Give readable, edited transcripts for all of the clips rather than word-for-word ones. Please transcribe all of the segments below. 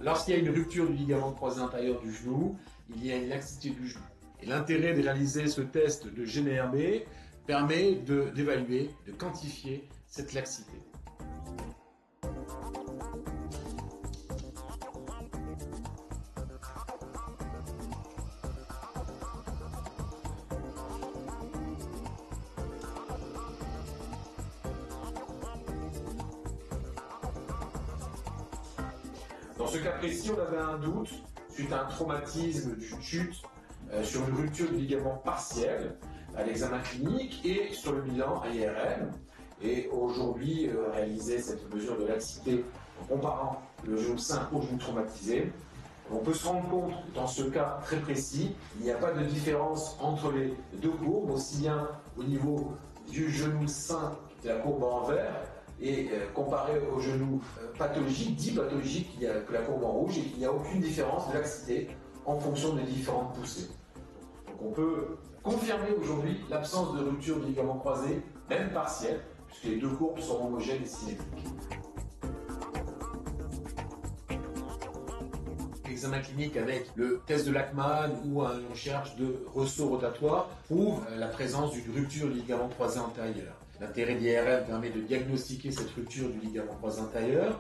Lorsqu'il y a une rupture du ligament croisé antérieur du genou, il y a une laxité du genou. Et l'intérêt de réaliser ce test de GNRB permet d'évaluer, de quantifier cette laxité. Dans ce cas précis, on avait un doute suite à un traumatisme d'une chute sur une rupture du ligament partiel à l'examen clinique et sur le bilan IRM. Et aujourd'hui, réaliser cette mesure de laxité en comparant le genou sain au genou traumatisé, on peut se rendre compte que dans ce cas très précis, il n'y a pas de différence entre les deux courbes, aussi bien au niveau du genou sain, de la courbe en vert, et comparé au genou pathologique, dit pathologique, il y a que la courbe en rouge et qu'il n'y a aucune différence de laxité en fonction des différentes poussées. Donc on peut confirmer aujourd'hui l'absence de rupture du ligament croisé, même partielle, puisque les deux courbes sont homogènes et symétriques. L'examen clinique avec le test de Lachman ou une recherche de ressaut rotatoire prouve la présence d'une rupture du ligament croisé antérieur. L'intérêt d'IRM permet de diagnostiquer cette rupture du ligament croisé antérieur,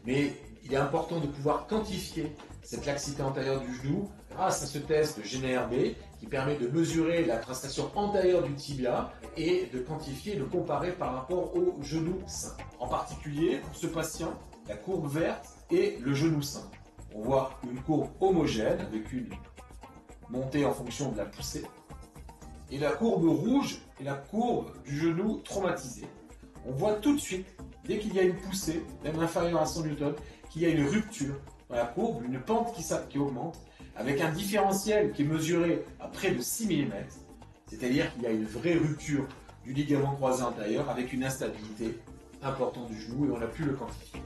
mais il est important de pouvoir quantifier cette laxité antérieure du genou grâce à ce test de GNRB qui permet de mesurer la translation antérieure du tibia et de quantifier et de comparer par rapport au genou sain. En particulier, pour ce patient, la courbe verte est le genou sain. On voit une courbe homogène avec une montée en fonction de la poussée. Et la courbe rouge est la courbe du genou traumatisé. On voit tout de suite, dès qu'il y a une poussée, même inférieure à 100 Newton, qu'il y a une rupture dans la courbe, une pente qui augmente, avec un différentiel qui est mesuré à près de 6 mm. C'est-à-dire qu'il y a une vraie rupture du ligament croisé antérieur avec une instabilité importante du genou et on a pu le quantifier.